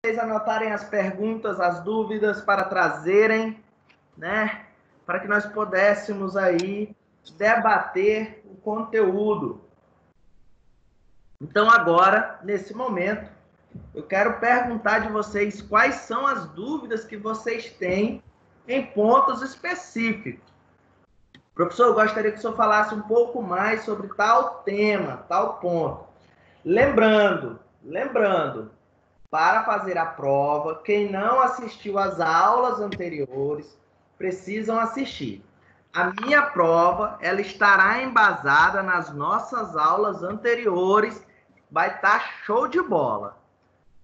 vocês anotarem as perguntas, as dúvidas para trazerem, né? Para que nós pudéssemos aí debater o conteúdo. Então, agora, nesse momento, eu quero perguntar de vocês quais são as dúvidas que vocês têm em pontos específicos. Professor, eu gostaria que o senhor falasse um pouco mais sobre tal tema, tal ponto. Lembrando, para fazer a prova, quem não assistiu às aulas anteriores, precisam assistir. A minha prova, ela estará embasada nas nossas aulas anteriores, vai estar show de bola.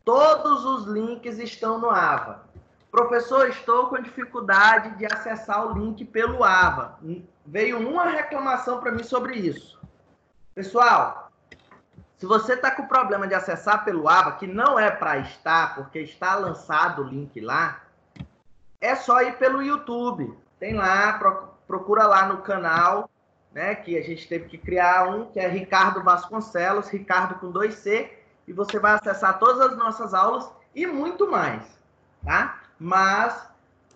Todos os links estão no AVA. Professor, estou com dificuldade de acessar o link pelo AVA. Veio uma reclamação para mim sobre isso. Pessoal, se você está com problema de acessar pelo AVA, que não é para estar, porque está lançado o link lá, é só ir pelo YouTube. Tem lá, procura lá no canal, né, que a gente teve que criar um, que é Ricardo Vasconcelos, Ricardo com 2C, e você vai acessar todas as nossas aulas e muito mais, tá? Mas,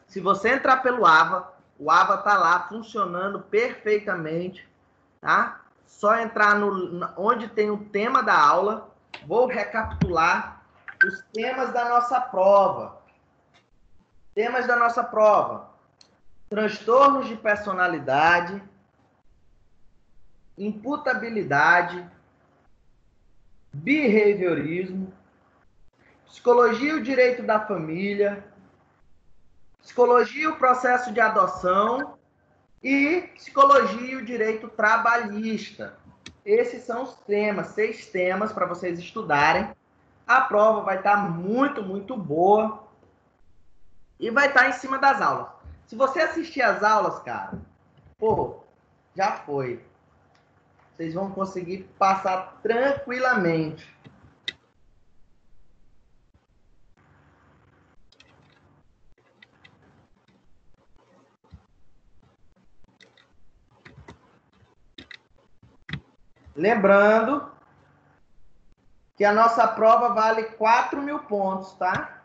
se você entrar pelo AVA, o AVA está lá funcionando perfeitamente, tá? Só entrar onde tem o tema da aula. Vou recapitular os temas da nossa prova. Temas da nossa prova: transtornos de personalidade, imputabilidade, behaviorismo, psicologia e o direito da família, psicologia e o processo de adoção e psicologia e o direito trabalhista. Esses são os temas, 6 temas para vocês estudarem. A prova vai estar muito boa e vai estar em cima das aulas. Se você assistir às aulas, cara, pô, já foi. Vocês vão conseguir passar tranquilamente. Lembrando que a nossa prova vale 4.000 pontos, tá?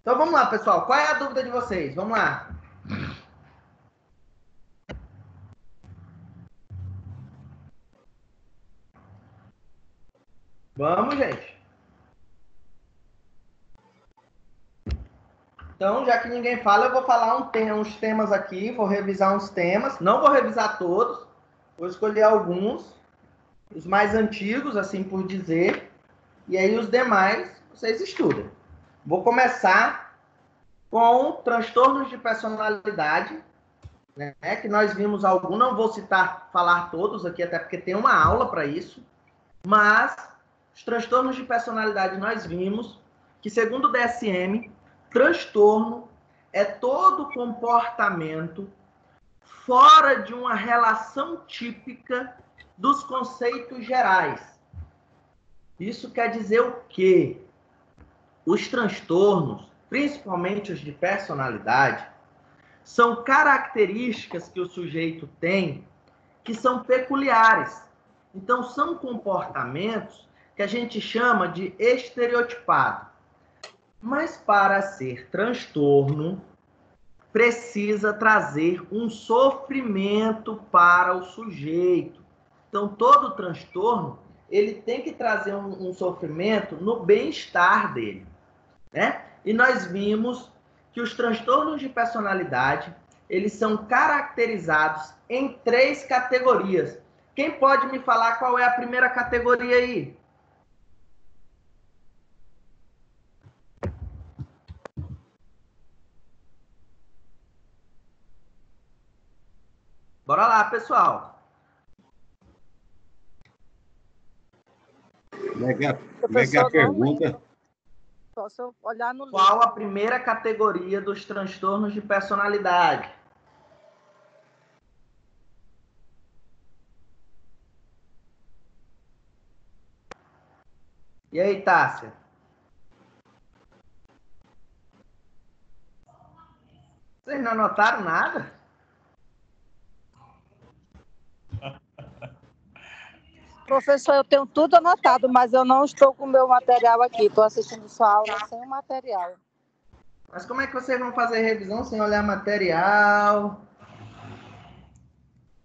Então vamos lá, pessoal. Qual é a dúvida de vocês? Vamos lá. Vamos, gente. Então, já que ninguém fala, eu vou falar uns temas aqui, vou revisar uns temas. Não vou revisar todos, vou escolher alguns, os mais antigos, assim por dizer, e aí os demais vocês estudam. Vou começar com transtornos de personalidade, né, que nós vimos alguns, não vou falar todos aqui, até porque tem uma aula para isso, mas os transtornos de personalidade nós vimos que, segundo o DSM, transtorno é todo comportamento fora de uma relação típica dos conceitos gerais. Isso quer dizer o quê? Os transtornos, principalmente os de personalidade, são características que o sujeito tem que são peculiares. Então, são comportamentos que a gente chama de estereotipado. Mas para ser transtorno, precisa trazer um sofrimento para o sujeito. Então, todo transtorno, ele tem que trazer um sofrimento no bem-estar dele, né? E nós vimos que os transtornos de personalidade, eles são caracterizados em 3 categorias. Quem pode me falar qual é a primeira categoria aí? Bora lá, pessoal. Como é que é a pergunta? Só se eu olhar no livro. Qual a primeira categoria dos transtornos de personalidade? E aí, Tássia? Vocês não anotaram nada? Professor, eu tenho tudo anotado, mas eu não estou com o meu material aqui. Estou assistindo sua aula sem o material. Mas como é que vocês vão fazer revisão sem olhar material?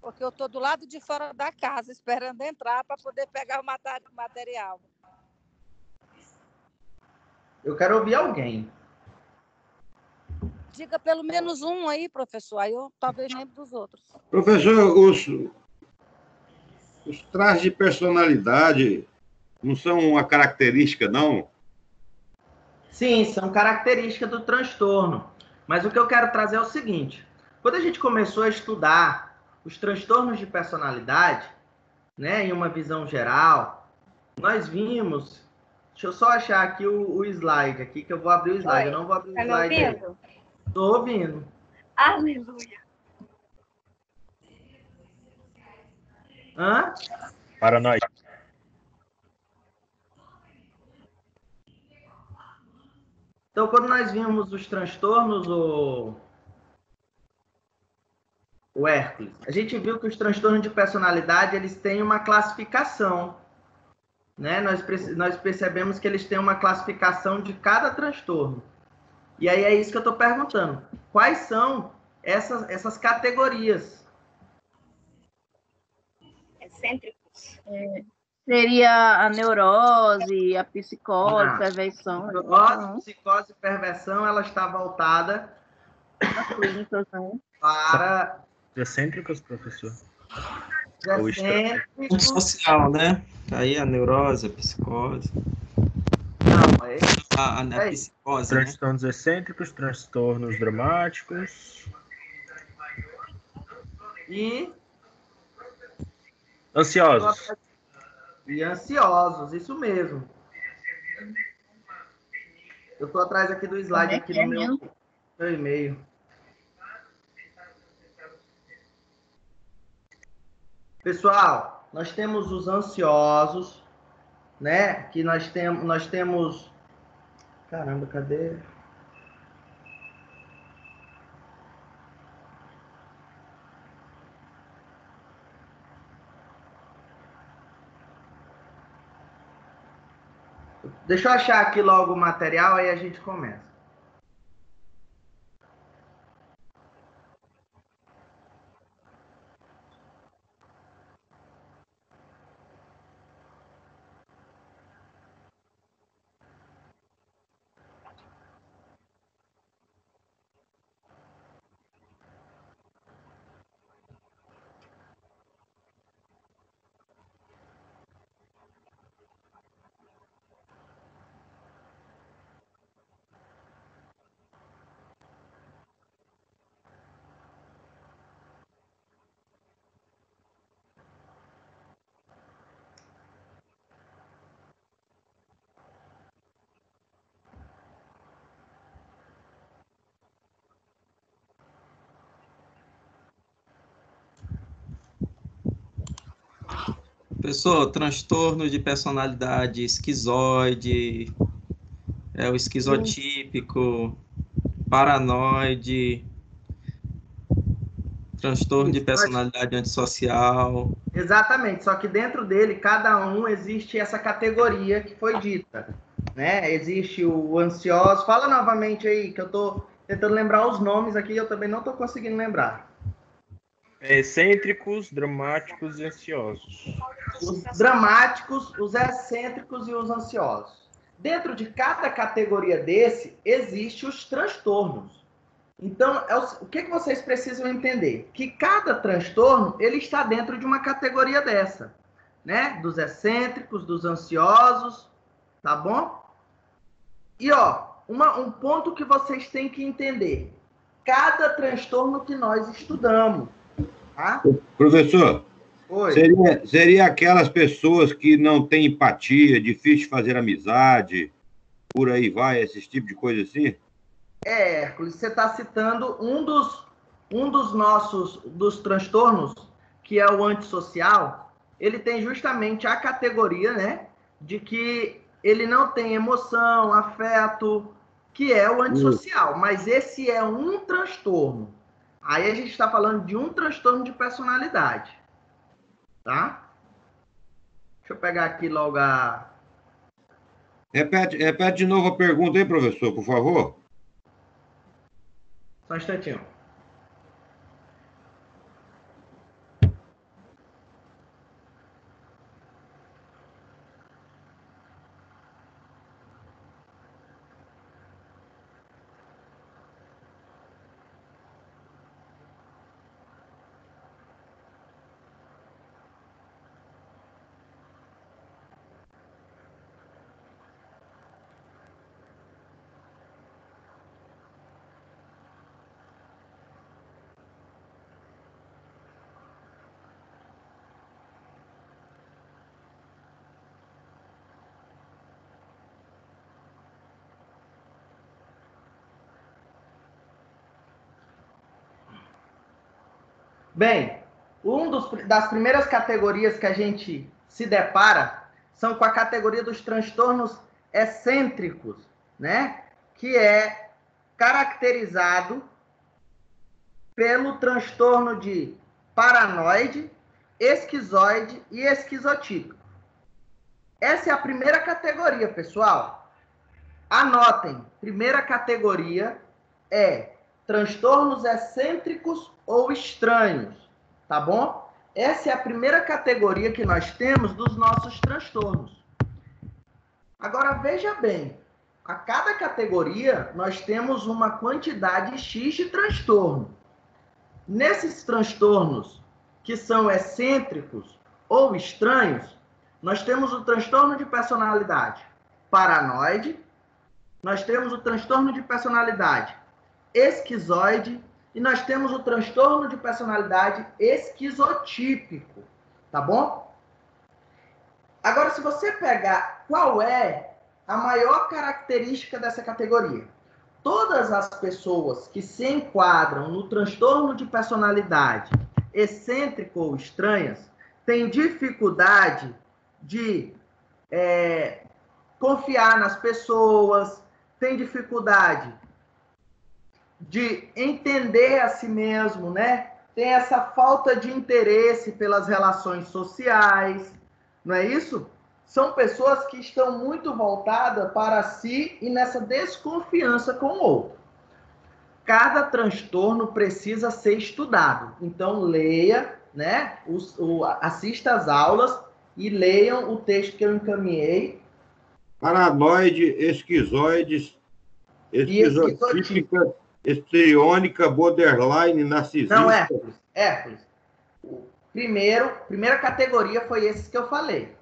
Porque eu estou do lado de fora da casa, esperando entrar para poder pegar o material. Eu quero ouvir alguém. Diga pelo menos um aí, professor. Aí eu talvez lembre dos outros. Professor, os traços de personalidade não são uma característica, não? Sim, são características do transtorno. Mas o que eu quero trazer é o seguinte: quando a gente começou a estudar os transtornos de personalidade, né, em uma visão geral, nós vimos. Deixa eu só achar aqui o slide aqui, que eu vou abrir o slide. Oi, Eu não vou abrir o tá me slide aí. ouvindo? Estou ouvindo. Aleluia. Hã? Paranoide. Então, quando nós vimos os transtornos, o Hércules, a gente viu que os transtornos de personalidade eles têm uma classificação, né? Nós percebemos que eles têm uma classificação de cada transtorno. E aí é isso que eu estou perguntando. Quais são essas categorias? Excêntricos. Seria a neurose, a psicose, Não. perversão. Neurose, psicose e perversão, ela está voltada As clínicas, né? para Excêntricos, professor? excêntricos. Social, né? Aí a neurose, a psicose. Não, A psicose, né? Transtornos excêntricos, transtornos dramáticos. E Ansiosos. E ansiosos, isso mesmo. Eu estou atrás aqui do slide, aqui no meu e-mail. Pessoal, nós temos os ansiosos, né? Que nós temos... Caramba, cadê? Deixa eu achar aqui logo o material, aí a gente começa. Pessoal, transtorno de personalidade esquizoide, o esquizotípico, paranoide, transtorno de personalidade antissocial. Exatamente, só que dentro dele, cada um existe essa categoria que foi dita, né? Existe o ansioso. Fala novamente aí, que eu estou tentando lembrar os nomes aqui, eu também não estou conseguindo lembrar. Excêntricos, dramáticos e ansiosos. Os dramáticos, os excêntricos e os ansiosos. Dentro de cada categoria desse, existem os transtornos. Então, o que vocês precisam entender? Que cada transtorno, ele está dentro de uma categoria dessa, né? Dos excêntricos, dos ansiosos, tá bom? E, ó, um ponto que vocês têm que entender. Cada transtorno que nós estudamos, tá? Professor, Oi. seria aquelas pessoas que não têm empatia, difícil de fazer amizade, por aí vai, esse tipo de coisa assim? Hércules, você está citando um dos transtornos, que é o antissocial. Ele tem justamente a categoria, né, de que ele não tem emoção, afeto, que é o antissocial. Mas esse é um transtorno. Aí a gente está falando de um transtorno de personalidade, tá? Deixa eu pegar aqui logo a... Repete de novo a pergunta aí, professor, por favor. Só um instantinho. Bem, das primeiras categorias que a gente se depara são com a categoria dos transtornos excêntricos, né? Que é caracterizado pelo transtorno de paranoide, esquizoide e esquizotípico. Essa é a primeira categoria, pessoal. Anotem, primeira categoria é transtornos excêntricos ou estranhos, tá bom? Essa é a primeira categoria que nós temos dos nossos transtornos. Agora, veja bem, a cada categoria nós temos uma quantidade X de transtorno. Nesses transtornos que são excêntricos ou estranhos, nós temos o transtorno de personalidade paranoide, nós temos o transtorno de personalidade esquizoide e nós temos o transtorno de personalidade esquizotípico, tá bom? Agora, se você pegar qual é a maior característica dessa categoria, todas as pessoas que se enquadram no transtorno de personalidade excêntrico ou estranhas têm dificuldade de confiar nas pessoas, têm dificuldade de entender a si mesmo, né? Tem essa falta de interesse pelas relações sociais, não é isso? São pessoas que estão muito voltadas para si e nessa desconfiança com o outro. Cada transtorno precisa ser estudado. Então, leia, né? Assista às aulas e leiam o texto que eu encaminhei. Paranoide, esquizoides, esquizotípica, histriônica, borderline, narcisista. Não, Hércules. Primeira categoria foi esses que eu falei.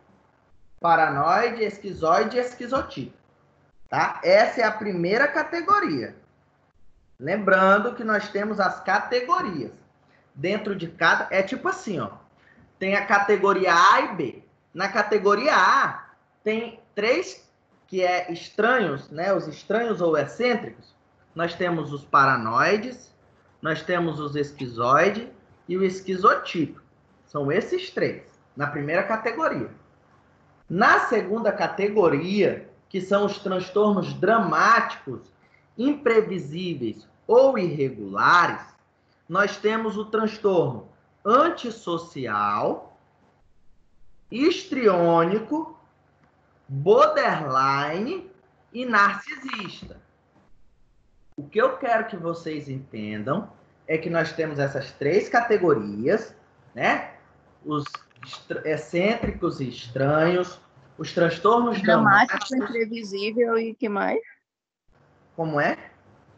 Paranoide, esquizoide e esquizotípico. Tá? Essa é a primeira categoria. Lembrando que nós temos as categorias. Dentro de cada... É tipo assim, ó. Tem a categoria A e B. Na categoria A, tem 3 que é estranhos, né? Os estranhos ou excêntricos. Nós temos os paranoides, nós temos os esquizoides e o esquizotípico. São esses 3, na primeira categoria. Na segunda categoria, que são os transtornos dramáticos, imprevisíveis ou irregulares, nós temos o transtorno antissocial, histriônico, borderline e narcisista. O que eu quero que vocês entendam é que nós temos essas 3 categorias, né? Os excêntricos e estranhos, os transtornos Dramático, imprevisível e que mais? Como é?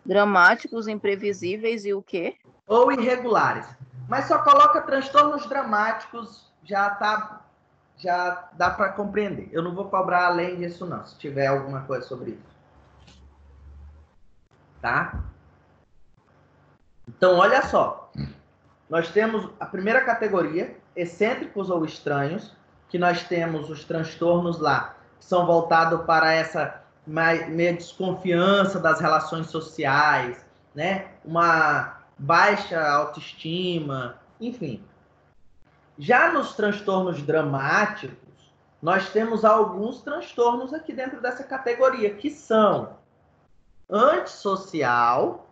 Dramáticos, imprevisíveis e o quê? Ou irregulares. Mas só coloca transtornos dramáticos, já dá para compreender. Eu não vou cobrar além disso, não, se tiver alguma coisa sobre isso. Tá? Então, olha só. Nós temos a primeira categoria, excêntricos ou estranhos, que nós temos os transtornos lá, que são voltados para essa meia desconfiança das relações sociais, né? Uma baixa autoestima, enfim. Já nos transtornos dramáticos, nós temos alguns transtornos aqui dentro dessa categoria, que são antissocial,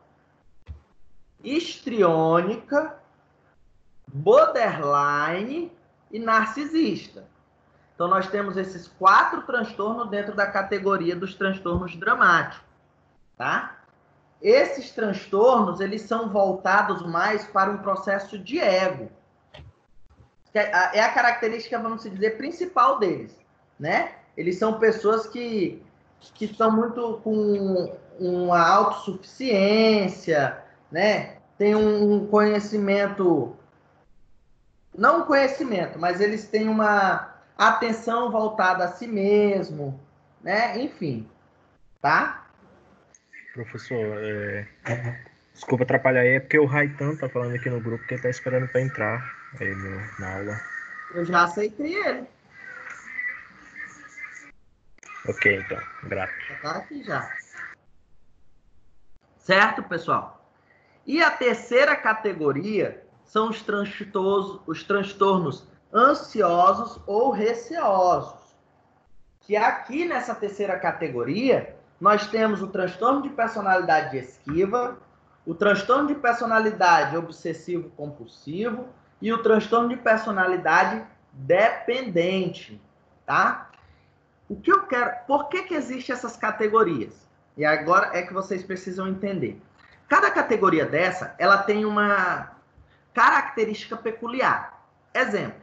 histriônica, borderline e narcisista. Então, nós temos esses 4 transtornos dentro da categoria dos transtornos dramáticos, tá? Esses transtornos, eles são voltados mais para um processo de ego. É a característica, vamos dizer, principal deles, né? Eles são pessoas que estão muito com uma autossuficiência, né? Tem um conhecimento, não um conhecimento, mas eles têm uma atenção voltada a si mesmo, né? Enfim, tá? Professor, desculpa atrapalhar aí, é porque o Raitan tá falando aqui no grupo que ele tá esperando para entrar aí na aula. Eu já aceitei ele. Ok, então, grato. Já tá aqui já. Certo, pessoal? E a terceira categoria são os transtornos ansiosos ou receosos. Que aqui nessa terceira categoria, nós temos o transtorno de personalidade esquiva, o transtorno de personalidade obsessivo-compulsivo e o transtorno de personalidade dependente, tá? O que eu quero... Por que existem essas categorias? E agora é que vocês precisam entender. Cada categoria dessa, ela tem uma característica peculiar. Exemplo,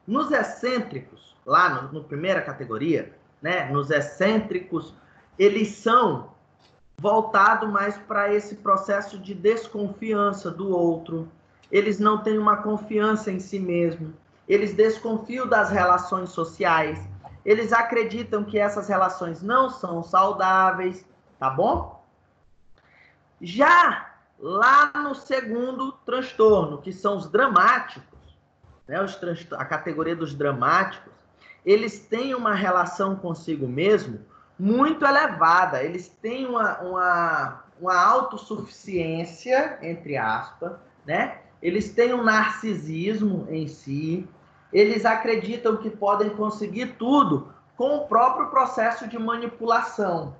nos excêntricos, lá no primeira categoria, né, nos excêntricos, eles são voltados mais para esse processo de desconfiança do outro. Eles não têm uma confiança em si mesmo. Eles desconfiam das relações sociais. Eles acreditam que essas relações não são saudáveis, tá bom? Já lá no segundo transtorno, que são os dramáticos, né, a categoria dos dramáticos, eles têm uma relação consigo mesmo muito elevada. Eles têm uma autossuficiência, entre aspas, né? Eles têm um narcisismo em si. Eles acreditam que podem conseguir tudo com o próprio processo de manipulação,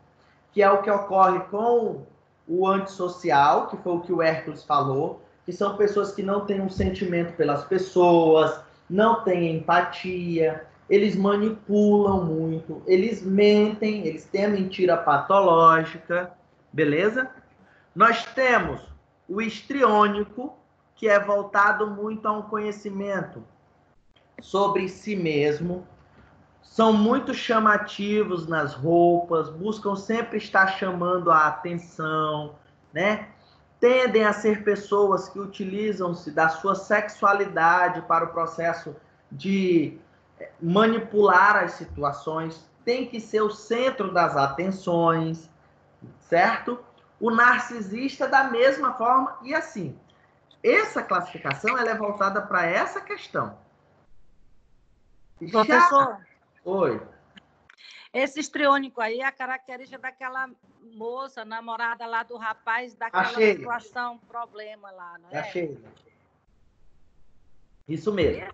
que é o que ocorre com o antissocial, que foi o que o Hércules falou, que são pessoas que não têm um sentimento pelas pessoas, não têm empatia, eles manipulam muito, eles mentem, eles têm a mentira patológica, beleza? Nós temos o histriônico, que é voltado muito a um conhecimento sobre si mesmo, são muito chamativos nas roupas, buscam sempre estar chamando a atenção, né? Tendem a ser pessoas que utilizam-se da sua sexualidade para o processo de manipular as situações, tem que ser o centro das atenções, certo? O narcisista da mesma forma, e assim, essa classificação ela é voltada para essa questão. Professor, Oi. esse histriônico aí é a característica daquela moça, namorada lá do rapaz, daquela situação, problema lá, não é? Achei. Isso mesmo.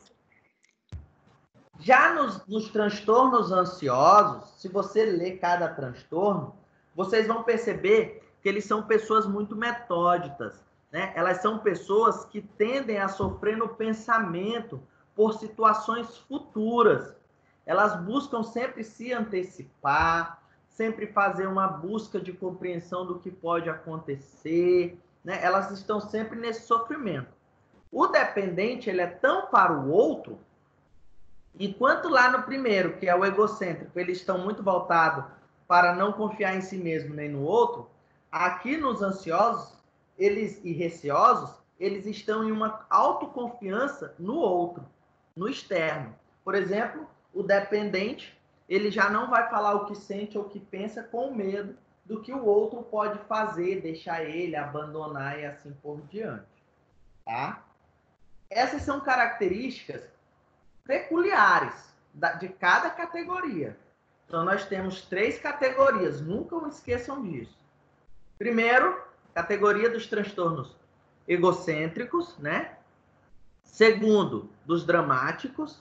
Já nos transtornos ansiosos, se você ler cada transtorno, vocês vão perceber que eles são pessoas muito metódicas, né? Elas são pessoas que tendem a sofrer no pensamento por situações futuras. Elas buscam sempre se antecipar, sempre fazer uma busca de compreensão do que pode acontecer, né? Elas estão sempre nesse sofrimento. O dependente, ele é tão para o outro, enquanto lá no primeiro, que é o egocêntrico, eles estão muito voltados para não confiar em si mesmo nem no outro, aqui nos ansiosos e receosos, eles estão em uma autoconfiança no outro, no externo. Por exemplo, o dependente, ele já não vai falar o que sente ou o que pensa com medo do que o outro pode fazer, deixar ele, abandonar e assim por diante. Tá? Essas são características peculiares de cada categoria. Então, nós temos 3 categorias, nunca esqueçam disso. Primeiro, categoria dos transtornos egocêntricos, né? Segundo, dos dramáticos.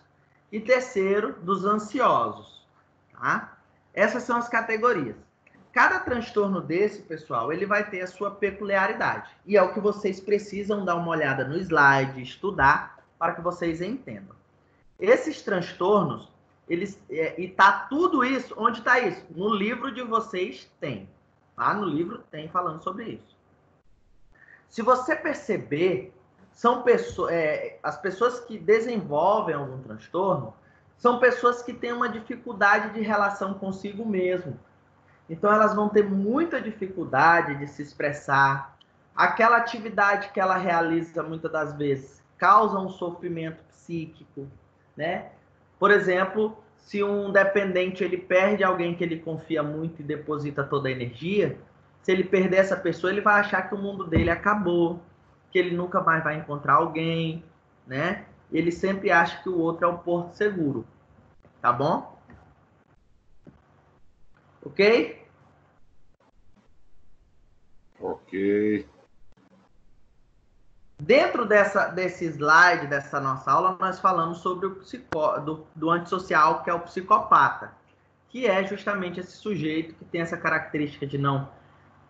E terceiro, dos ansiosos. Tá? Essas são as categorias. Cada transtorno desse, pessoal, ele vai ter a sua peculiaridade. E é o que vocês precisam dar uma olhada no slide, estudar, para que vocês entendam. Esses transtornos, e tá tudo isso, onde está isso? No livro de vocês tem. Lá no livro tem falando sobre isso. Se você perceber, são pessoas, as pessoas que desenvolvem algum transtorno são pessoas que têm uma dificuldade de relação consigo mesmo. Então, elas vão ter muita dificuldade de se expressar. Aquela atividade que ela realiza, muitas das vezes, causa um sofrimento psíquico, né? Por exemplo, se um dependente ele perde alguém que ele confia muito e deposita toda a energia, se ele perder essa pessoa, ele vai achar que o mundo dele acabou, que ele nunca mais vai encontrar alguém, né? Ele sempre acha que o outro é o porto seguro. Tá bom? Ok? Ok. Dentro desse slide, dessa nossa aula, nós falamos sobre o do antissocial, que é o psicopata, que é justamente esse sujeito que tem essa característica de não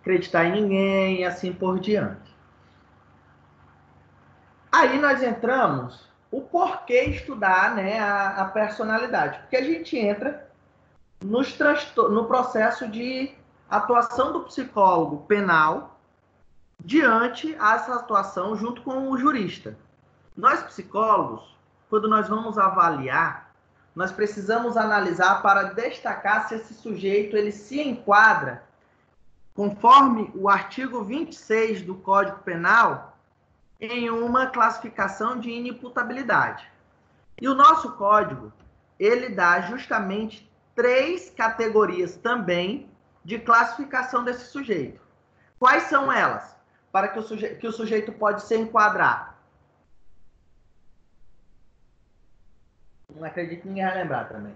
acreditar em ninguém e assim por diante. Aí nós entramos o porquê estudar, né, a personalidade. Porque a gente entra no processo de atuação do psicólogo penal diante essa atuação junto com o jurista. Nós, psicólogos, quando nós vamos avaliar, nós precisamos analisar para destacar se esse sujeito ele se enquadra conforme o artigo 26 do Código Penal em uma classificação de inimputabilidade. E o nosso código, ele dá justamente 3 categorias também de classificação desse sujeito. Quais são elas? Para que o sujeito pode se enquadrar. Não acredito que ninguém vai lembrar também.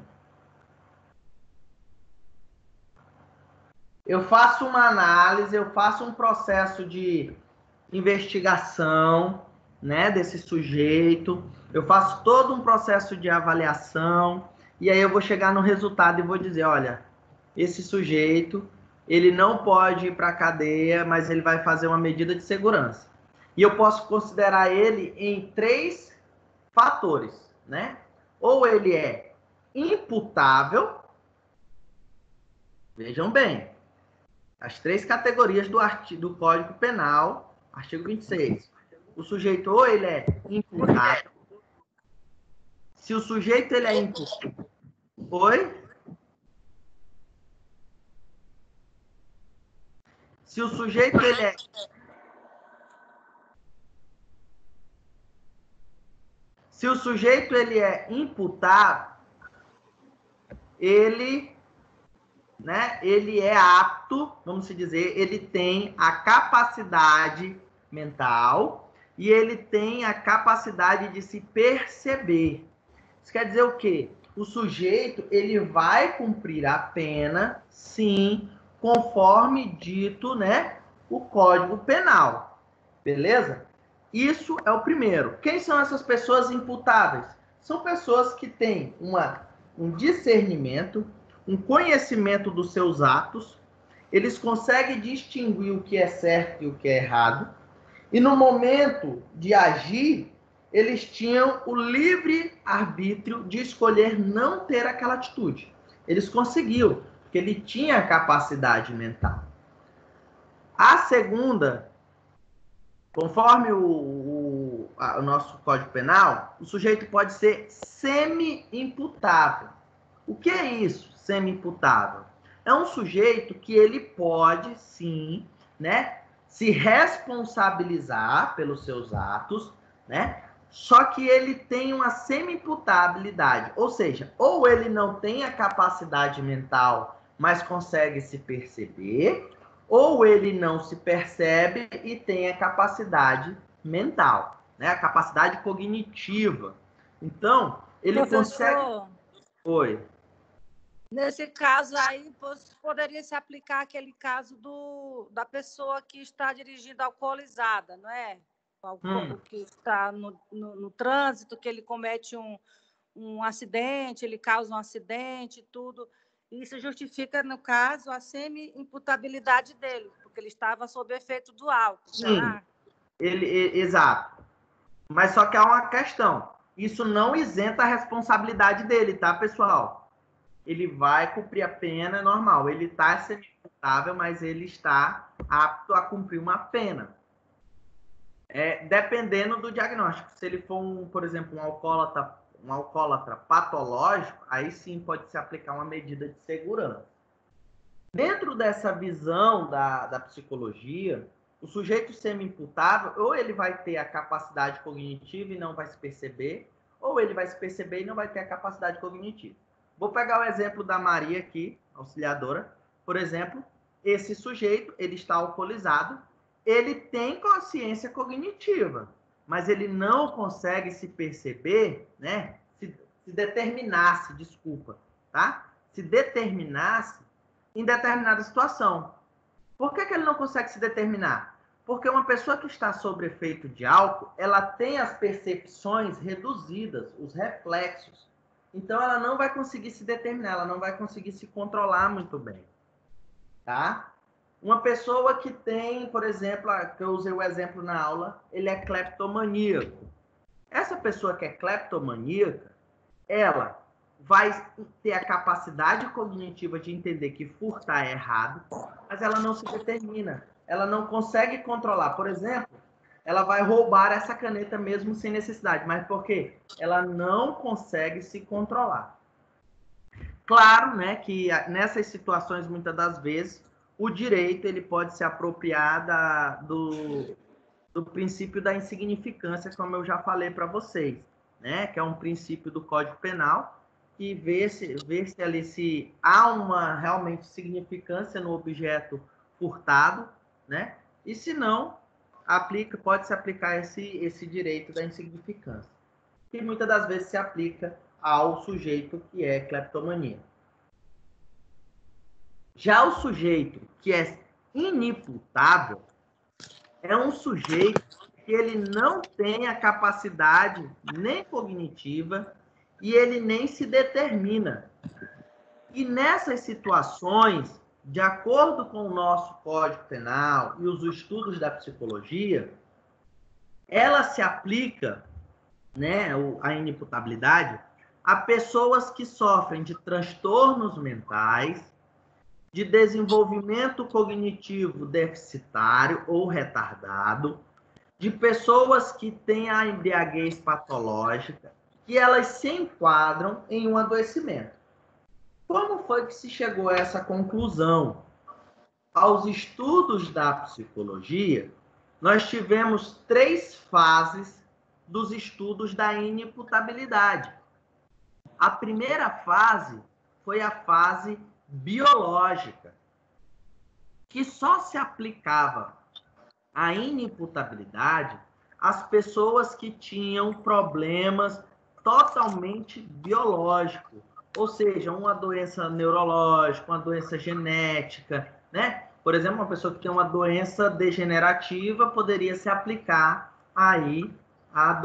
Eu faço uma análise, eu faço um processo de investigação, né, desse sujeito, eu faço todo um processo de avaliação, e aí eu vou chegar no resultado e vou dizer, olha, esse sujeito, ele não pode ir para a cadeia, mas ele vai fazer uma medida de segurança. E eu posso considerar ele em 3 fatores, né? Ou ele é imputável, vejam bem, as 3 categorias do Código Penal, artigo 26. O sujeito ou ele é imputável. Se o sujeito ele é imputável. Oi? Se o sujeito ele é Se o sujeito ele é imputável, ele, né, ele é apto, vamos dizer, ele tem a capacidade mental e ele tem a capacidade de se perceber. Isso quer dizer o quê? O sujeito ele vai cumprir a pena, sim, conforme dito, né, o Código Penal. Beleza? Isso é o primeiro. Quem são essas pessoas imputáveis? São pessoas que têm um discernimento, um conhecimento dos seus atos, eles conseguem distinguir o que é certo e o que é errado, e no momento de agir, eles tinham o livre arbítrio de escolher não ter aquela atitude. Eles conseguiam, porque ele tinha a capacidade mental. A segunda, conforme o nosso Código Penal, o sujeito pode ser semi-imputável. O que é isso, semi-imputável? É um sujeito que ele pode, sim, né, se responsabilizar pelos seus atos, né? Só que ele tem uma semi-imputabilidade, ou seja, ou ele não tem a capacidade mental, mas consegue se perceber, ou ele não se percebe e tem a capacidade mental, né? A capacidade cognitiva. Então, ele Professor, consegue... Oi. Nesse caso aí, poderia se aplicar aquele caso da pessoa que está dirigindo alcoolizada, não é? O que está no trânsito, que ele comete um acidente, ele causa um acidente e tudo. Isso justifica, no caso, a semi-imputabilidade dele, porque ele estava sob efeito do álcool, será? Exato. Mas só que há uma questão. Isso não isenta a responsabilidade dele, tá, pessoal? Ele vai cumprir a pena normal. Ele está semi-imputável, mas ele está apto a cumprir uma pena. Dependendo do diagnóstico. Se ele for, por exemplo, um alcoólatra patológico, aí sim pode se aplicar uma medida de segurança. Dentro dessa visão da psicologia, o sujeito semi-imputável, ou ele vai ter a capacidade cognitiva e não vai se perceber, ou ele vai se perceber e não vai ter a capacidade cognitiva. Vou pegar o exemplo da Maria aqui, auxiliadora. Por exemplo, esse sujeito, ele está alcoolizado, ele tem consciência cognitiva, mas ele não consegue se perceber, né? Se determinasse, desculpa, tá? Se determinasse em determinada situação. Por que ele não consegue se determinar? Porque uma pessoa que está sob efeito de álcool, ela tem as percepções reduzidas, os reflexos. Então, ela não vai conseguir se determinar, ela não vai conseguir se controlar muito bem. Tá? Uma pessoa que tem, por exemplo, que eu usei o exemplo na aula, ele é cleptomaníaco. Essa pessoa que é cleptomaníaca, ela vai ter a capacidade cognitiva de entender que furtar é errado, mas ela não se determina. Ela não consegue controlar. Por exemplo, ela vai roubar essa caneta mesmo sem necessidade. Mas por quê? Ela não consegue se controlar. Claro, né, que nessas situações, muitas das vezes, o direito ele pode se apropriar do princípio da insignificância, como eu já falei para vocês, né, que é um princípio do Código Penal, que vê se ali se há uma realmente significância no objeto furtado, né, e se não, pode-se aplicar esse direito da insignificância, que muitas das vezes se aplica ao sujeito que é cleptomania. Já o sujeito que é inimputável é um sujeito que ele não tem a capacidade nem cognitiva e ele nem se determina. E nessas situações, de acordo com o nosso Código Penal e os estudos da psicologia, ela se aplica, né, a inimputabilidade, a pessoas que sofrem de transtornos mentais, de desenvolvimento cognitivo deficitário ou retardado, de pessoas que têm a embriaguez patológica, que elas se enquadram em um adoecimento. Como foi que se chegou a essa conclusão? Aos estudos da psicologia, nós tivemos 3 fases dos estudos da inimputabilidade. A primeira fase foi a fase biológica, que só se aplicava a inimputabilidade às pessoas que tinham problemas totalmente biológicos, ou seja, uma doença neurológica, uma doença genética, né? Por exemplo, uma pessoa que tem uma doença degenerativa poderia se aplicar aí a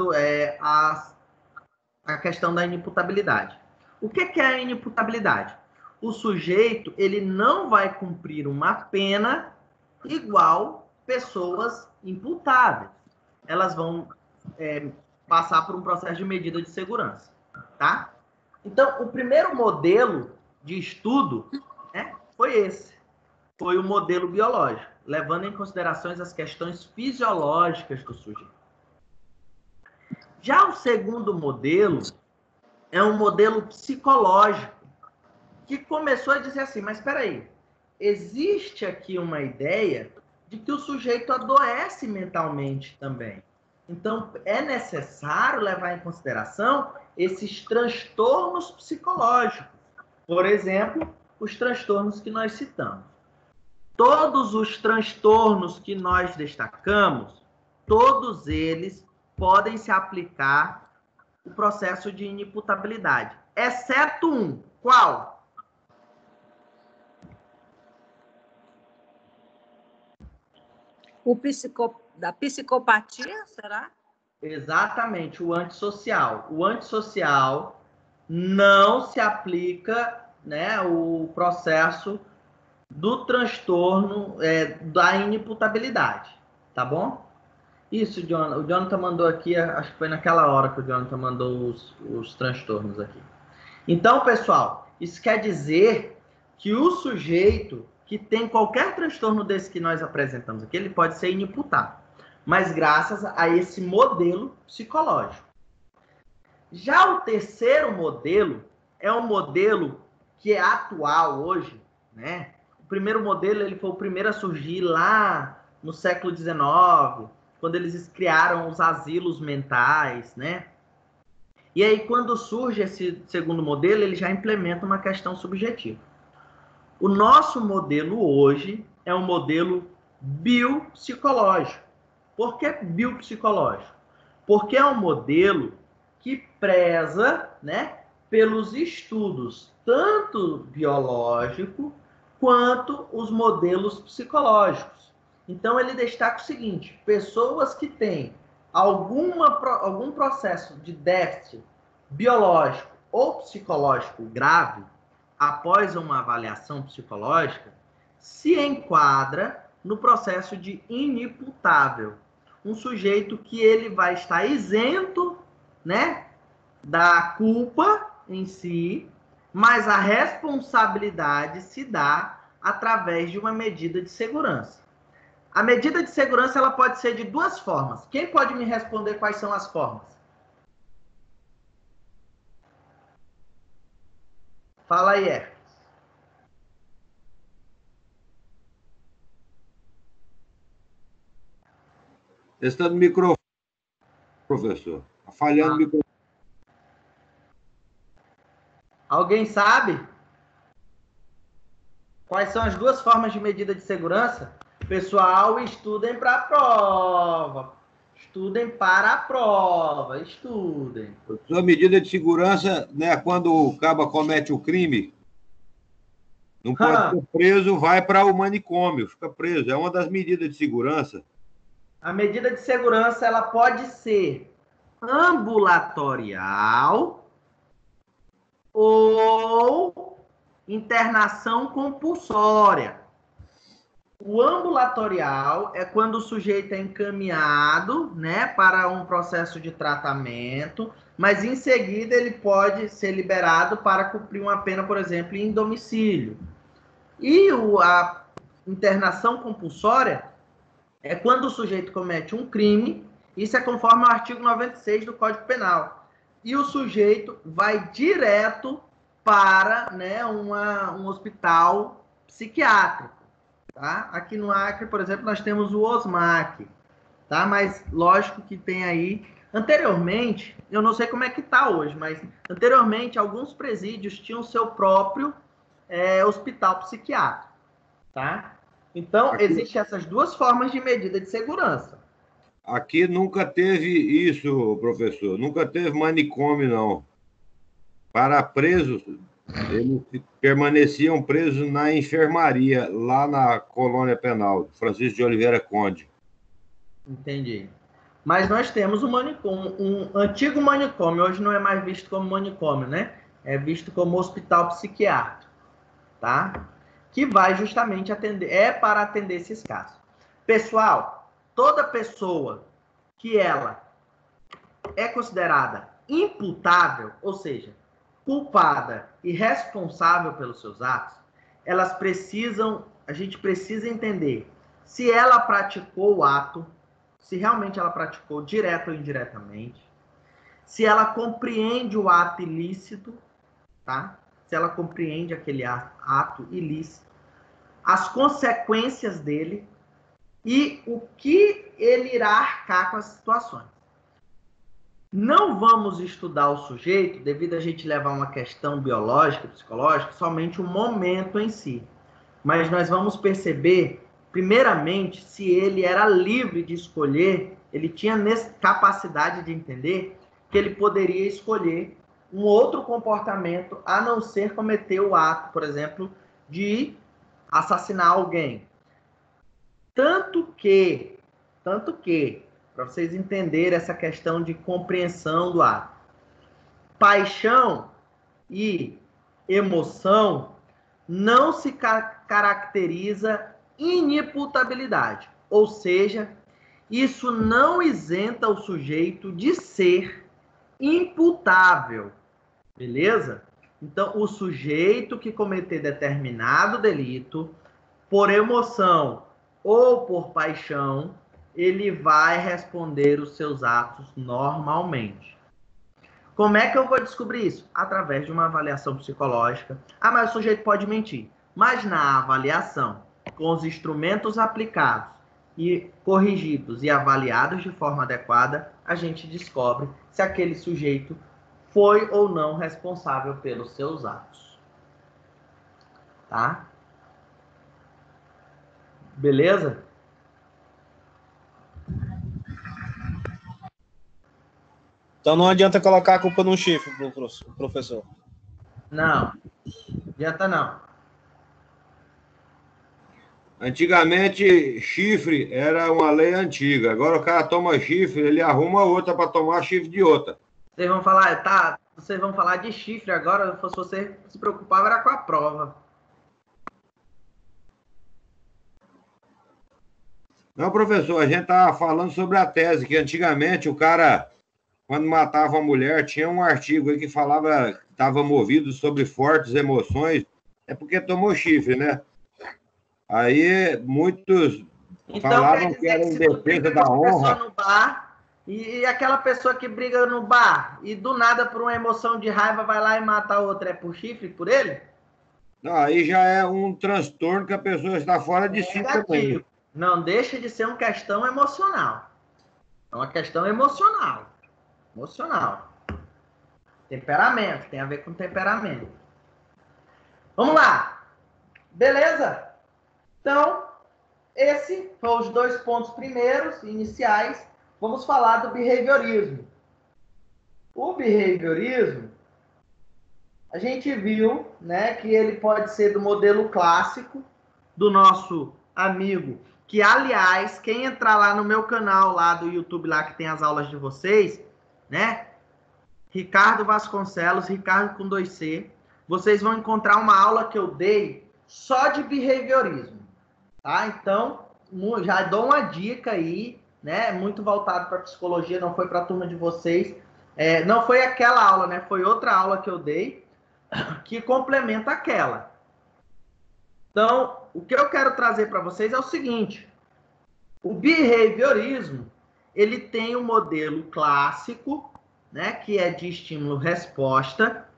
questão da inimputabilidade. O que é a inimputabilidade? O sujeito ele não vai cumprir uma pena igual pessoas imputáveis. Elas vão passar por um processo de medida de segurança, tá? Então, o primeiro modelo de estudo, né, foi esse. Foi o modelo biológico, levando em consideração as questões fisiológicas do sujeito. Já o segundo modelo é um modelo psicológico, que começou a dizer assim, mas espera aí, existe aqui uma ideia de que o sujeito adoece mentalmente também. Então, é necessário levar em consideração esses transtornos psicológicos. Por exemplo, os transtornos que nós citamos. Todos os transtornos que nós destacamos, todos eles podem se aplicar o processo de inimputabilidade, exceto um. Qual? Da psicopatia, será? Exatamente, o antissocial. O antissocial não se aplica, né, o processo do transtorno da inimputabilidade, tá bom? Isso, Jonathan. O Jonathan mandou aqui, acho que foi naquela hora que o Jonathan mandou os transtornos aqui. Então, pessoal, isso quer dizer que o sujeito que tem qualquer transtorno desse que nós apresentamos aqui, ele pode ser inimputável, mas graças a esse modelo psicológico. Já o terceiro modelo é um modelo que é atual hoje, né? O primeiro modelo ele foi o primeiro a surgir lá no século XIX, quando eles criaram os asilos mentais, né? E aí, quando surge esse segundo modelo, ele já implementa uma questão subjetiva. O nosso modelo hoje é um modelo biopsicológico. Por que biopsicológico? Porque é um modelo que preza, né, pelos estudos, tanto biológico quanto os modelos psicológicos. Então, ele destaca o seguinte: pessoas que têm algum processo de déficit biológico ou psicológico grave, após uma avaliação psicológica, se enquadra no processo de inimputável. Um sujeito que ele vai estar isento, né, da culpa em si, mas a responsabilidade se dá através de uma medida de segurança. A medida de segurança ela pode ser de duas formas. Quem pode me responder quais são as formas? Fala aí, Hércules. Testando o microfone, professor. Tá falhando o microfone. Alguém sabe? Quais são as duas formas de medida de segurança? Pessoal, estudem para a prova. Estudem para a prova. Estudem. A medida de segurança, né, quando o caba comete o crime, não pode ser preso, vai para o manicômio, fica preso. É uma das medidas de segurança. A medida de segurança ela pode ser ambulatorial ou internação compulsória. O ambulatorial é quando o sujeito é encaminhado, né, para um processo de tratamento, mas em seguida ele pode ser liberado para cumprir uma pena, por exemplo, em domicílio. E a internação compulsória é quando o sujeito comete um crime, isso é conforme o artigo 96 do Código Penal, e o sujeito vai direto para, né, um hospital psiquiátrico. Tá? Aqui no Acre, por exemplo, nós temos o OSMAC, tá? Mas lógico que tem aí... Anteriormente, eu não sei como é que está hoje, mas anteriormente alguns presídios tinham seu próprio hospital psiquiátrico, tá? Então, existem essas duas formas de medida de segurança. Aqui nunca teve isso, professor. Nunca teve manicômio, não. Para presos, eles permaneciam presos na enfermaria, lá na colônia penal, Francisco de Oliveira Conde. Entendi. Mas nós temos um manicômio, um antigo manicômio, hoje não é mais visto como manicômio, né? É visto como hospital psiquiátrico, tá? Que vai justamente atender, para atender esses casos. Pessoal, toda pessoa que ela é considerada imputável, ou seja, culpada e responsável pelos seus atos, a gente precisa entender se ela praticou o ato, se realmente ela praticou direto ou indiretamente, se ela compreende o ato ilícito, tá? Se ela compreende aquele ato ilícito, as consequências dele e o que ele irá arcar com as situações. Não vamos estudar o sujeito, devido a gente levar uma questão biológica, psicológica, somente o momento em si. Mas nós vamos perceber, primeiramente, se ele era livre de escolher, ele tinha capacidade de entender que ele poderia escolher um outro comportamento, a não ser cometer o ato, por exemplo, de assassinar alguém. Tanto que, para vocês entenderem essa questão de compreensão do ato, paixão e emoção não se caracteriza inimputabilidade, ou seja, isso não isenta o sujeito de ser imputável, beleza? Então, o sujeito que cometer determinado delito, por emoção ou por paixão, ele vai responder os seus atos normalmente. Como é que eu vou descobrir isso? Através de uma avaliação psicológica. Ah, mas o sujeito pode mentir. Mas na avaliação, com os instrumentos aplicados e corrigidos e avaliados de forma adequada, a gente descobre se aquele sujeito foi ou não responsável pelos seus atos. Tá? Beleza? Então não adianta colocar a culpa no chifre, professor. Não. Adianta não. Antigamente, chifre era uma lei antiga. Agora o cara toma chifre, ele arruma outra para tomar chifre de outra. Vocês vão falar, tá? Vocês vão falar de chifre agora, se você se preocupava era com a prova. Não, professor, a gente estava falando sobre a tese, que antigamente o cara, quando matava a mulher, tinha um artigo aí que falava que estava movido sobre fortes emoções, é porque tomou chifre, né? Aí muitos falavam que era em defesa da honra. No bar, e aquela pessoa que briga no bar e do nada por uma emoção de raiva vai lá e mata a outra, é por chifre por ele? Não, aí já é um transtorno que a pessoa está fora de si também. Não deixa de ser uma questão emocional. É uma questão emocional. Emocional. Temperamento, tem a ver com temperamento. Vamos lá. Beleza? Então, esses foram os 2 pontos primeiros, iniciais. Vamos falar do behaviorismo. O behaviorismo, a gente viu, né, que ele pode ser do modelo clássico do nosso amigo, que, aliás, quem entrar lá no meu canal, lá do YouTube, lá que tem as aulas de vocês, né, Ricardo Vasconcelos, Ricardo com 2C, vocês vão encontrar uma aula que eu dei só de behaviorismo, tá? Então, já dou uma dica aí, né, muito voltado para psicologia, não foi para a turma de vocês, não foi aquela aula, né, foi outra aula que eu dei, que complementa aquela. Então, o que eu quero trazer para vocês é o seguinte, o behaviorismo, ele tem um modelo clássico, né, que é de estímulo-resposta,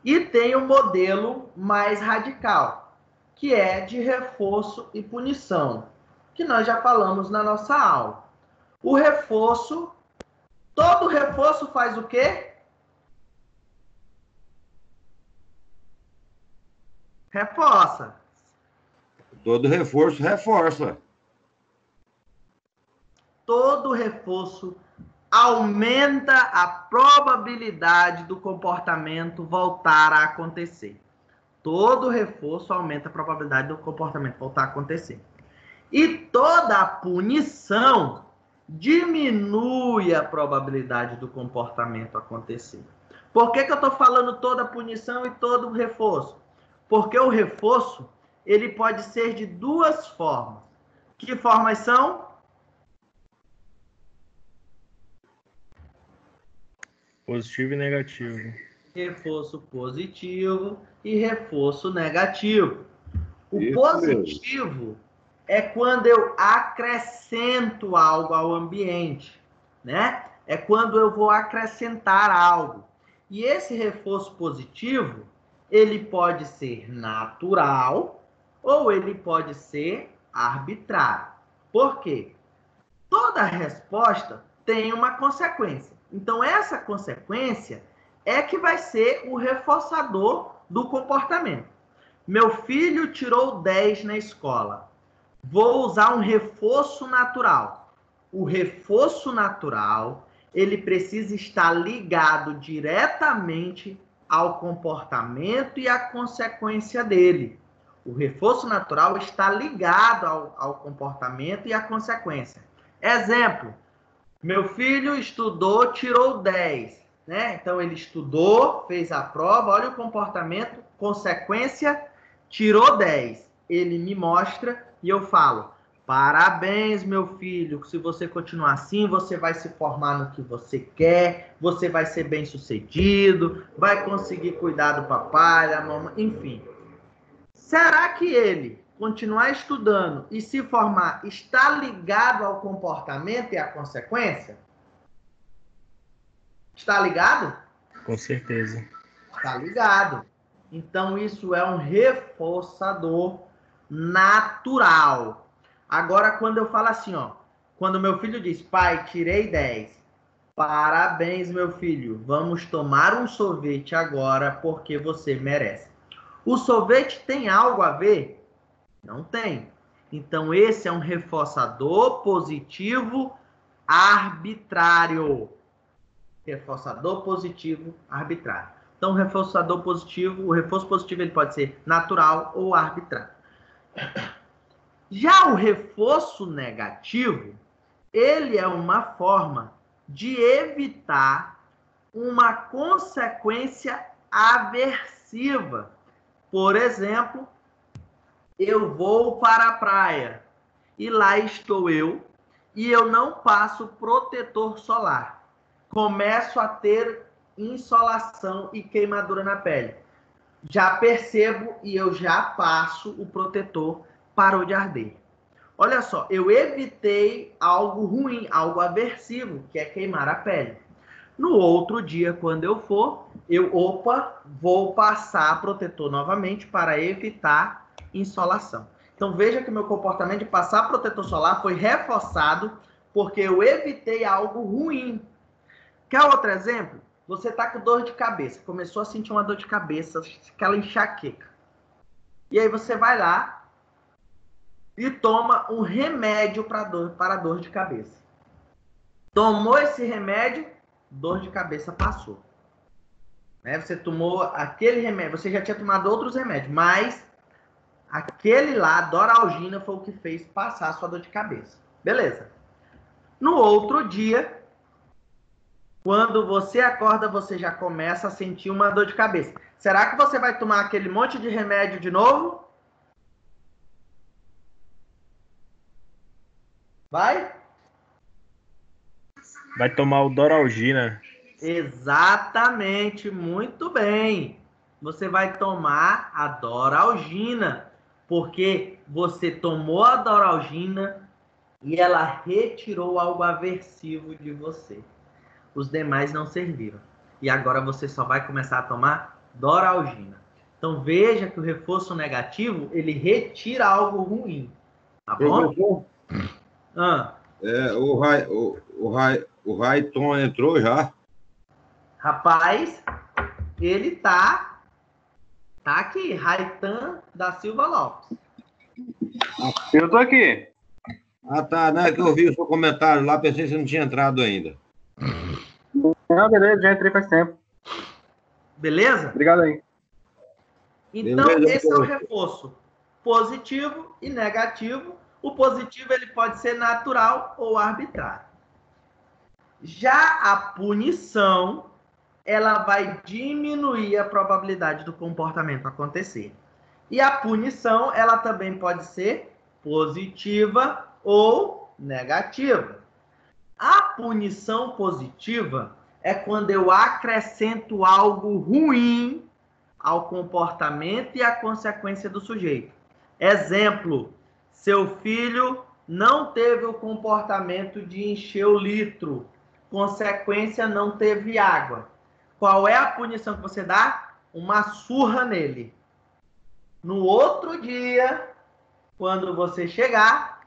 e tem um modelo mais radical, que é de reforço e punição, que nós já falamos na nossa aula. O reforço, todo reforço faz o quê? Reforça. Todo reforço reforça. Todo reforço aumenta a probabilidade do comportamento voltar a acontecer. Todo reforço aumenta a probabilidade do comportamento voltar a acontecer. E toda a punição diminui a probabilidade do comportamento acontecer. Por que eu estou falando toda a punição e todo o reforço? Porque o reforço, ele pode ser de 2 formas. Que formas são? Positivo e negativo. Reforço positivo e reforço negativo. O Isso positivo mesmo. É quando eu acrescento algo ao ambiente, né? É quando eu vou acrescentar algo. E esse reforço positivo, ele pode ser natural ou ele pode ser arbitrário. Por quê? Toda resposta tem uma consequência. Então, essa consequência é que vai ser o reforçador do comportamento. Meu filho tirou 10 na escola. Vou usar um reforço natural. O reforço natural, ele precisa estar ligado diretamente ao comportamento e à consequência dele. O reforço natural está ligado ao comportamento e à consequência. Exemplo, meu filho estudou, tirou 10, né? Então, ele estudou, fez a prova, olha o comportamento, consequência, tirou 10. Ele me mostra e eu falo, Parabéns, meu filho. Se você continuar assim, você vai se formar no que você quer, você vai ser bem-sucedido, vai conseguir cuidar do papai, da mamãe, enfim. Será que ele continuar estudando e se formar está ligado ao comportamento e à consequência? Está ligado? Com certeza. Está ligado. Então, isso é um reforçador natural. Agora, quando eu falo assim, ó, quando meu filho diz, pai, tirei 10, parabéns, meu filho, vamos tomar um sorvete agora porque você merece. O sorvete tem algo a ver? Não tem. Então, esse é um reforçador positivo arbitrário. Reforçador positivo arbitrário. Então, o reforço positivo ele pode ser natural ou arbitrário. Já o reforço negativo, ele é uma forma de evitar uma consequência aversiva. Por exemplo, eu vou para a praia e lá estou eu e eu não passo protetor solar. Começo a ter insolação e queimadura na pele. Já percebo e eu já passo o protetor, parou de arder. Olha só, eu evitei algo ruim, algo aversivo, que é queimar a pele. No outro dia, quando eu for, vou passar protetor novamente para evitar insolação. Então veja que o meu comportamento de passar protetor solar foi reforçado porque eu evitei algo ruim. Quer outro exemplo? Você está com dor de cabeça, começou a sentir uma dor de cabeça, aquela enxaqueca. E aí você vai lá e toma um remédio para dor de cabeça. Tomou esse remédio, dor de cabeça passou. Né? Você tomou aquele remédio, você já tinha tomado outros remédios, mas aquele lá, Doralgina, foi o que fez passar a sua dor de cabeça. Beleza. No outro dia, quando você acorda, você já começa a sentir uma dor de cabeça. Será que você vai tomar aquele monte de remédio de novo? Vai? Vai tomar o Doralgina. Exatamente, muito bem. Você vai tomar a Doralgina, porque você tomou a Doralgina e ela retirou algo aversivo de você. Os demais não serviram. E agora você só vai começar a tomar Doralgina. Então veja que o reforço negativo, ele retira algo ruim. Tá bom? Professor, o Raiton entrou já. Rapaz, ele tá aqui, Raitan da Silva Lopes. Eu tô aqui. Ah, tá, né? Que eu vi o seu comentário lá, pensei que você não tinha entrado ainda. Ah, beleza, já entrei faz tempo. Beleza? Obrigado aí. Então, Beleza, esse é o reforço positivo e negativo. O positivo ele pode ser natural ou arbitrário. Já a punição, ela vai diminuir a probabilidade do comportamento acontecer. E a punição, ela também pode ser positiva ou negativa. A punição positiva é quando eu acrescento algo ruim ao comportamento e à consequência do sujeito. Exemplo, seu filho não teve o comportamento de encher o litro, consequência, não teve água. Qual é a punição que você dá? Uma surra nele. No outro dia, quando você chegar,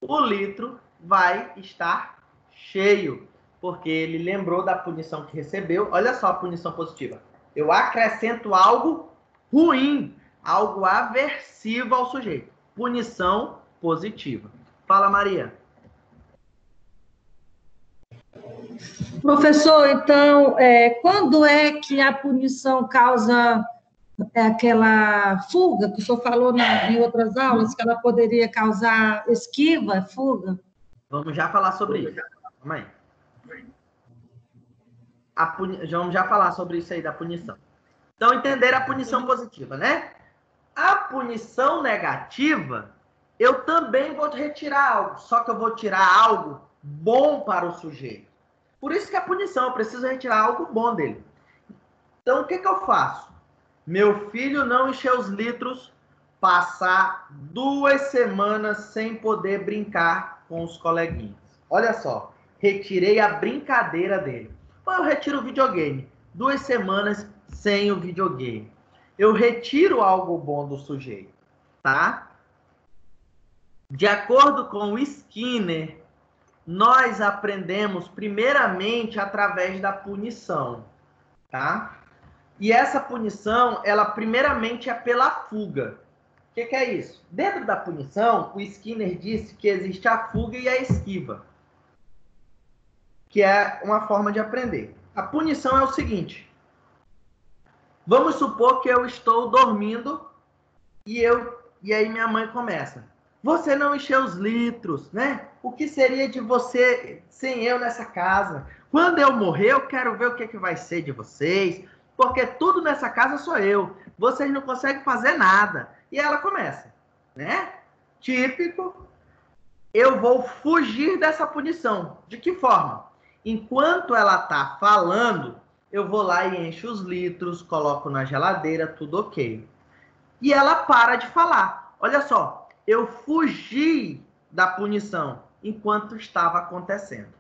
o litro vai estar cheio, porque ele lembrou da punição que recebeu. Olha só a punição positiva. Eu acrescento algo ruim, algo aversivo ao sujeito. Punição positiva. Fala, Maria. Professor, então, quando é que a punição causa aquela fuga, que o senhor falou em outras aulas, que ela poderia causar esquiva, fuga? Vamos já falar sobre isso. Calma aí. Vamos já falar sobre isso aí da punição. Então, entenderam a punição positiva, né? A punição negativa, eu também vou retirar algo, só que eu vou tirar algo bom para o sujeito. Por isso que a punição, eu preciso retirar algo bom dele. Então, o que eu faço? Meu filho não encher os litros, passar 2 semanas sem poder brincar com os coleguinhas. Olha só, retirei a brincadeira dele. Ou eu retiro o videogame. 2 semanas sem o videogame. Eu retiro algo bom do sujeito, tá? De acordo com o Skinner, nós aprendemos primeiramente através da punição, tá? E essa punição, ela primeiramente é pela fuga. O que é isso? Dentro da punição, o Skinner disse que existe a fuga e a esquiva, que é uma forma de aprender. A punição é o seguinte: vamos supor que eu estou dormindo e aí minha mãe começa: você não encheu os litros, né? O que seria de você sem eu nessa casa? Quando eu morrer, eu quero ver o que vai ser de vocês, porque tudo nessa casa sou eu. Vocês não conseguem fazer nada. E ela começa, né? Típico. Eu vou fugir dessa punição. De que forma? Enquanto ela está falando, eu vou lá e encho os litros, coloco na geladeira, tudo ok. E ela para de falar. Olha só, eu fugi da punição enquanto estava acontecendo.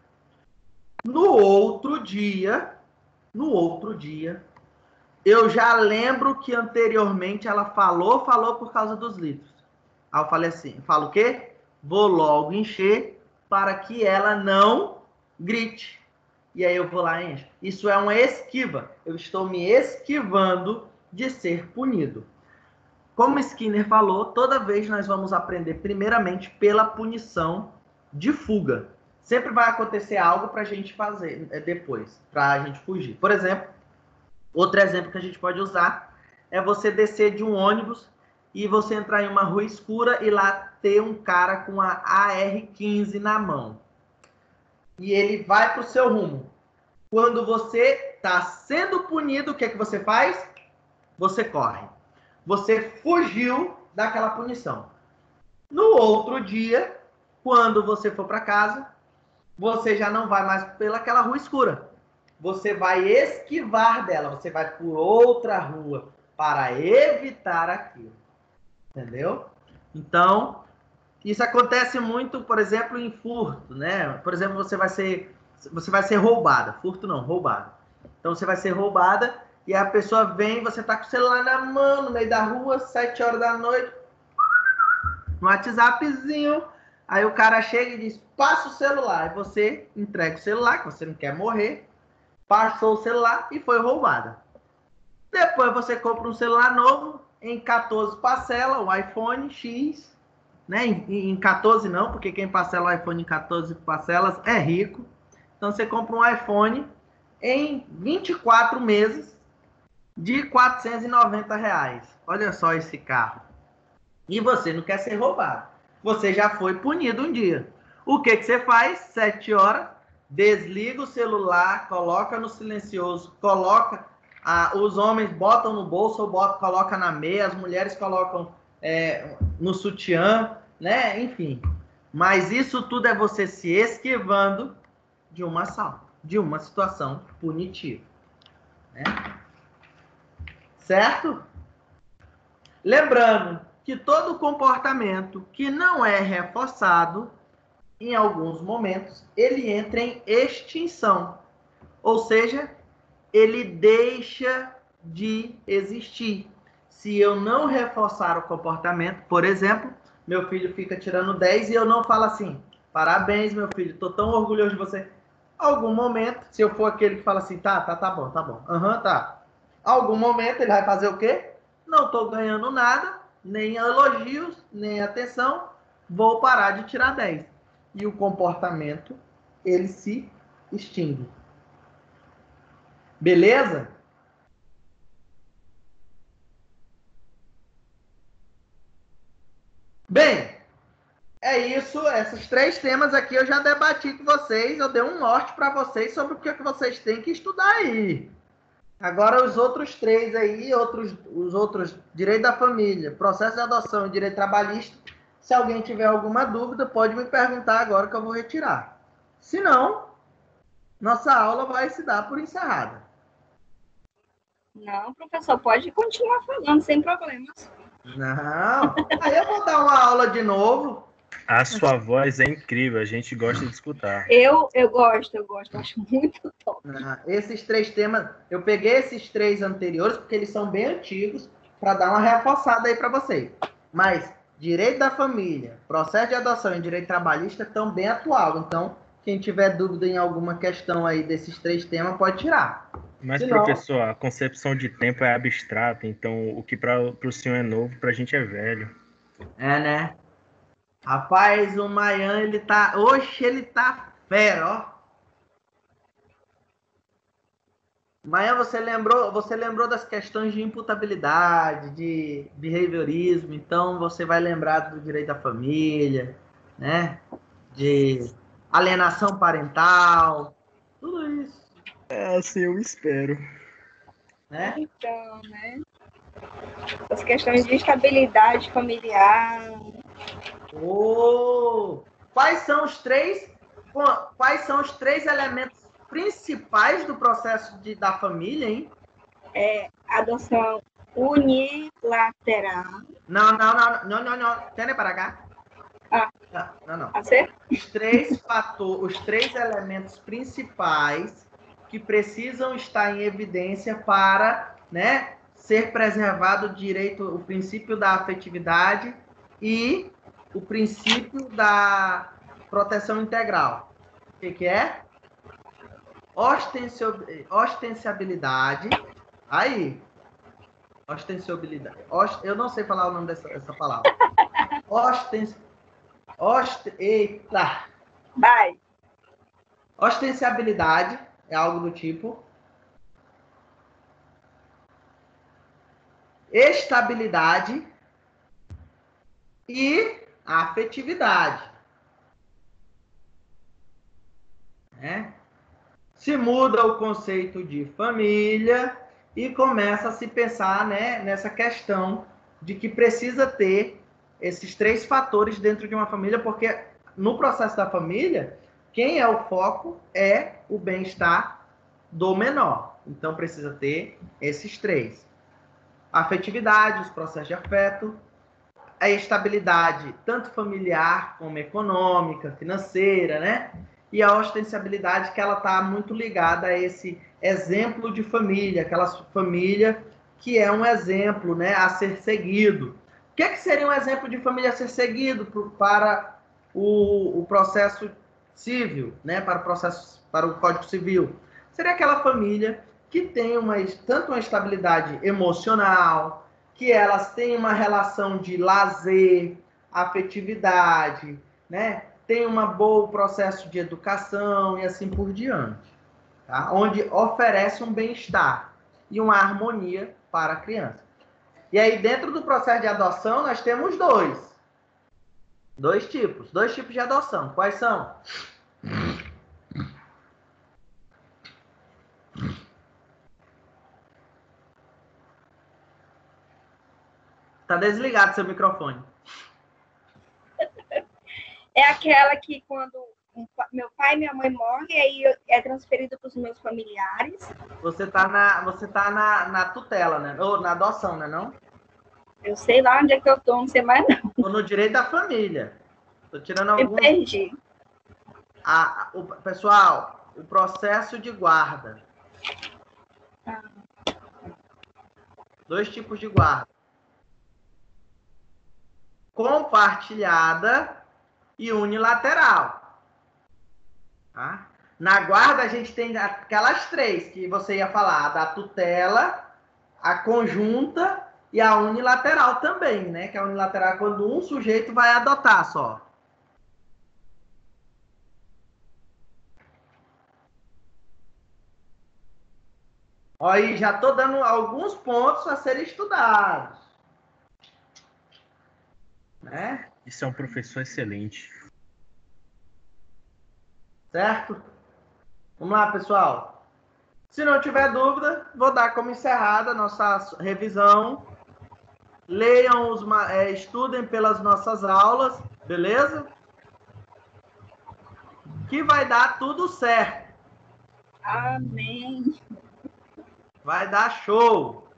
No outro dia, eu já lembro que anteriormente ela falou por causa dos litros. Aí eu falei assim, falo o quê? Vou logo encher para que ela não grite. E aí eu vou lá e encho. Isso é uma esquiva. Eu estou me esquivando de ser punido. Como Skinner falou, toda vez nós vamos aprender primeiramente pela punição de fuga. Sempre vai acontecer algo para a gente fazer depois, para a gente fugir. Por exemplo, outro exemplo que a gente pode usar é você descer de um ônibus e você entrar em uma rua escura e lá ter um cara com a AR-15 na mão. E ele vai para o seu rumo. Quando você está sendo punido, o que você faz? Você corre. Você fugiu daquela punição. No outro dia, quando você for para casa, você já não vai mais pelaquela rua escura. Você vai esquivar dela. Você vai por outra rua para evitar aquilo. Entendeu? Então, isso acontece muito, por exemplo, em furto, né? Por exemplo, você vai ser roubada. Furto não, roubada. Então, você vai ser roubada e a pessoa vem, você tá com o celular na mão, no meio da rua, 7 horas da noite, no WhatsAppzinho. Aí o cara chega e diz, passa o celular. E você entrega o celular, que você não quer morrer. Passou o celular e foi roubada. Depois você compra um celular novo, em 14 parcelas, o iPhone X. Né? Em 14 não, porque quem parcela o iPhone em 14 parcelas é rico. Então você compra um iPhone em 24 meses de R$490. Olha só esse carro. E você não quer ser roubado. Você já foi punido um dia. O que você faz? 7 horas, desliga o celular, coloca no silencioso, coloca... os homens botam no bolso ou coloca na meia, as mulheres colocam no sutiã, né? Enfim. Mas isso tudo é você se esquivando de um assalto, de uma situação punitiva. Né? Certo? Lembrando que todo comportamento que não é reforçado, em alguns momentos, ele entra em extinção. Ou seja, ele deixa de existir. Se eu não reforçar o comportamento, por exemplo, meu filho fica tirando 10 e eu não falo assim, parabéns, meu filho, estou tão orgulhoso de você. Algum momento, se eu for aquele que fala assim, tá bom. Tá. Algum momento ele vai fazer o quê? Não estou ganhando nada, nem elogios, nem atenção, vou parar de tirar 10. E o comportamento, ele se extingue. Beleza? Bem, é isso. Esses 3 temas aqui eu já debati com vocês. Eu dei um norte para vocês sobre o que vocês têm que estudar aí. Agora os outros 3 aí, os outros direito da família, processo de adoção e direito trabalhista, Se alguém tiver alguma dúvida, pode me perguntar agora que eu vou retirar. Se não, nossa aula vai se dar por encerrada. Não, professor, pode continuar falando sem problemas. Não, aí eu vou dar uma aula de novo. A sua voz é incrível, a gente gosta de escutar. Eu gosto, acho muito top. Esses 3 temas, eu peguei esses 3 anteriores, porque eles são bem antigos, para dar uma reforçada aí para vocês. Mas direito da família, processo de adoção e direito trabalhista estão bem atual. Então, quem tiver dúvida em alguma questão aí desses 3 temas, pode tirar. Mas, Senão, professor, a concepção de tempo é abstrata, então o que para o senhor é novo, para a gente é velho. É, né? Rapaz, o Maian, ele tá... Oxe, ele tá fera, ó. Maian, você lembrou das questões de imputabilidade, de behaviorismo, então você vai lembrar do direito da família, né? De alienação parental, tudo isso. É, assim eu espero. Né? Então, né? As questões de estabilidade familiar. Quais são os 3 elementos principais do processo da família, hein? Adoção unilateral. Não. Tem para cá? Não. Os 3 elementos principais que precisam estar em evidência para, né, ser preservado o princípio da afetividade e o princípio da proteção integral. O que é? Ostensibilidade. Aí. Ostensibilidade. Eu não sei falar o nome dessa palavra. Eita. Vai. Ostensibilidade é algo do tipo. Estabilidade e afetividade. Né? Se muda o conceito de família e começa a se pensar, né, nessa questão de que precisa ter esses 3 fatores dentro de uma família, porque no processo da família, quem é o foco é o bem-estar do menor. Então, precisa ter esses 3. A afetividade, os processos de afeto, a estabilidade, tanto familiar como econômica, financeira, né? E a ostensibilidade, que ela está muito ligada a esse exemplo de família, aquela família que é um exemplo, né, a ser seguido. O que seria um exemplo de família a ser seguido para o processo civil, né, para o Código Civil? Seria aquela família que tem tanto uma estabilidade emocional, que elas têm uma relação de lazer, afetividade, né? Tem um bom processo de educação e assim por diante, tá? Onde oferece um bem-estar e uma harmonia para a criança. E aí, dentro do processo de adoção, nós temos 2 tipos de adoção. Quais são? Tá desligado seu microfone. É aquela que quando meu pai e minha mãe morrem, aí é transferido para os meus familiares. Você tá na tutela, né? Ou na adoção, né, não? Eu sei lá onde é que eu tô, não sei mais não. Tô no direito da família. Tô tirando alguns... Eu perdi. Pessoal, o processo de guarda. 2 tipos de guarda. Compartilhada e unilateral. Tá? Na guarda, a gente tem aquelas 3 que você ia falar, a da tutela, a conjunta e a unilateral também, né? Que a unilateral é quando um sujeito vai adotar só. Aí já estou dando alguns pontos a serem estudados. Né? Isso é um professor excelente. Certo? Vamos lá, pessoal. Se não tiver dúvida, vou dar como encerrada a nossa revisão leiam, estudem pelas nossas aulas, beleza? Que vai dar tudo certo. Amém. Vai dar show.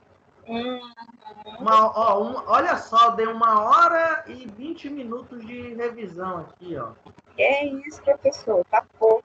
Olha só, deu 1h e 20 minutos de revisão aqui, ó. É isso, professor, tá pouco.